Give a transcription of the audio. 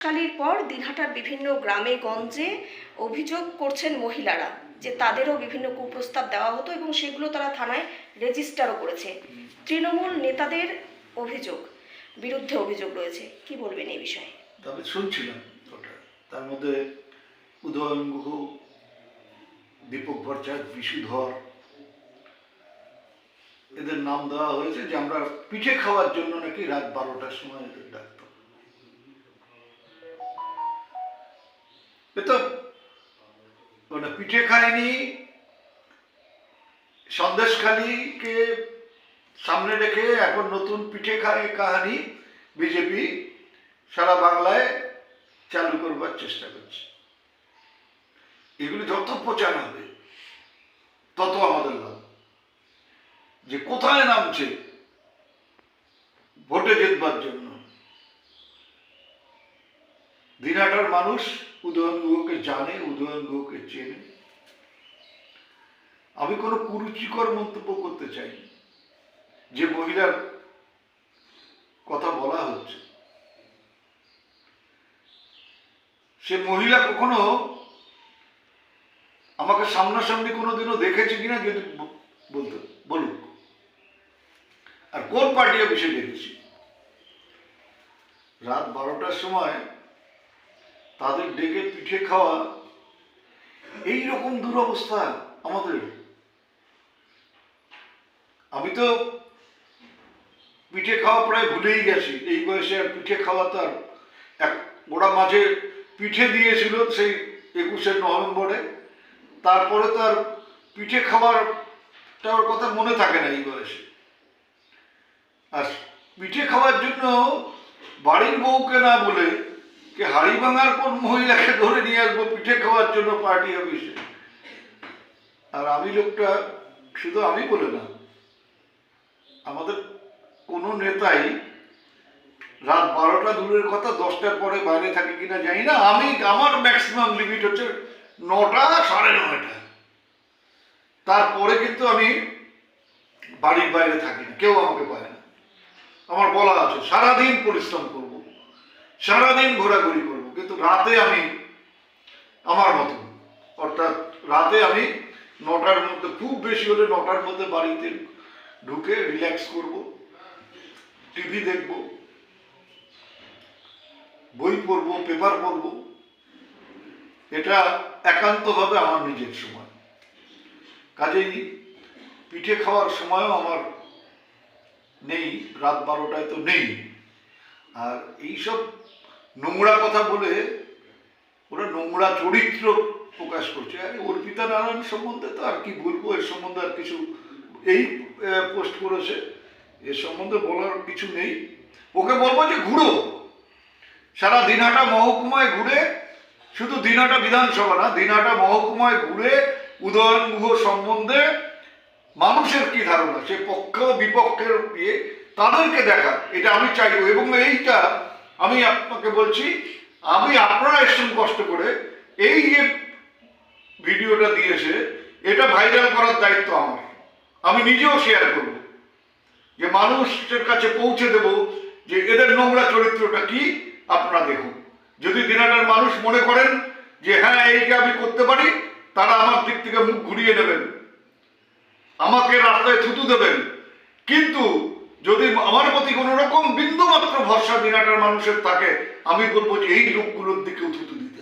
কালীর পর দিনহাটার বিভিন্ন গ্রামে গঞ্জে অভিযোগ করছেন মহিলারা যে তাদেরও বিভিন্ন কুপ্রস্তাব দেওয়া হতো এবং সেগুলো তারা থানায় রেজিস্টারও করেছে। তৃণমূল নেতাদের বিরুদ্ধে অভিযোগ রয়েছে, কি বলবেন এই বিষয়ে? তবে শুনছিলাম ওটা, তার মধ্যে উদয়ন গুহ, দীপক ভট্টাচার্য, বিশুধর, এদের নাম দেওয়া হয়েছে যে আমরা পিঠে খাওয়ার জন্য নাকি রাত 12টার সময় এদের ডাকত। তো মানে পিঠে খায়নি, সন্দেশখালীকে সামনে রেখে এখন নতুন পিঠে খায় কাহানি বিজেপি সারা বাংলায় চালু করবার চেষ্টা করছে। এগুলি যত প্রচার হবে তত আমাদের লাভ। যে কোথায় নামছে ভোটে জিতবার জন্য, দিনহাটার মানুষ উদয়ন গুহকে জানে, উদয়ন গুহকে চেনে। আমি কোনো কুরুচিকর মন্তব্য করতে চাই। যে মহিলার কথা বলা হচ্ছে, সে মহিলা কখনো আমাকে সামনাসামনি কোনোদিনও দেখেছে কিনা যদি বলুক, আর কোন পার্টি অফিসে দেখেছি। রাত 12টার সময় তাদের ডেকে পিঠে খাওয়া, এইরকম দুরবস্থা আমাদের। আমি তো পিঠে খাওয়া প্রায় ভুলেই গেছি এই বয়সে। আর পিঠে খাওয়া তো আর ওরা মাঝে পিঠে দিয়েছিল সেই 21শে নভেম্বরে, তারপরে তো আর পিঠে খাওয়ার কথা মনে থাকে না এই বয়সে। আর পিঠে খাওয়ার জন্য বাড়ির বউকে না বলে কে হাড়ি ভাঙার কোন মহিলাকে ধরে নিয়ে আসবো পিঠে খাওয়ার জন্য পার্টি অফিসে। আর আমি লোকটা, শুধু আমি বলে না, আমাদের কোনো নেতাই রাত 12টা দূরের কথা 10টার পরে বাইরে থাকে কিনা জানি না। আমার ম্যাক্সিমাম লিমিট হচ্ছে 9টা, 9:30। তারপরে কিন্তু আমি বাড়ির বাইরে থাকি না, কেউ আমাকে পায় না। আমার বলা আছে সারাদিন পরিশ্রম করব, সারাদিন ঘোরাঘুরি করব, কিন্তু রাতে আমি আমার মতো, অর্থাৎ রাতে আমি 9টার মধ্যে, খুব বেশি হলে 9টার মধ্যে বাড়িতে ঢুকে রিল্যাক্স করব, টিভি দেখব, বই পড়ব, পেপার পড়ব। এটা একান্তভাবে আমার নিজের সময়। কাজেই পিঠে খাওয়ার সময়ও আমার নেই, রাত 12টায় তো নেই। আর এইসব নোংরা কথা বলে ওরা নোংরা চরিত্র প্রকাশ করছে। আর অর্পিতা নারায়ণ সম্বন্ধে তো আর কি বলবো, এর সম্বন্ধে আর কিছু, এই পোস্ট করেছে, এর সম্বন্ধে বলার কিছু নেই। ওকে বলবো যে ঘুরো, সারা দিনহাটা মহকুমায় ঘুরে, শুধু দিনহাটা বিধানসভা না, দিনহাটা মহকুমায় ঘুরে উদয়ন গুহ সম্বন্ধে মানুষের কি ধারণা, সে পক্ষ বিপক্ষের ইয়ে, তাদেরকে দেখা, এটা আমি চাইব। এবং এইটা আমি আপনাকে বলছি, আপনারা এসেছেন কষ্ট করে, এই যে ভিডিওটা দিয়েছে, এটা ভাইরাল করার দায়িত্ব আমার। আমি নিজেও শেয়ার করব, যে মানুষের কাছে পৌঁছে দেব যে এদের নোংরা চরিত্রটা কি, আপনারা দেখুন। যদি দিনহাটার মানুষ মনে করেন যে হ্যাঁ এইটা আমি করতে পারি, তারা আমার দিক থেকে মুখ ঘুরিয়ে দেবেন, আমাকে রাস্তায় থুতু দেবেন। কিন্তু যদি আমার প্রতি কোনো রকম বিন্দুমাত্র ভরসা দিনহাটার মানুষের থাকে, আমি বলবো যে এই লোকগুলোর দিকেও থুতু দিতে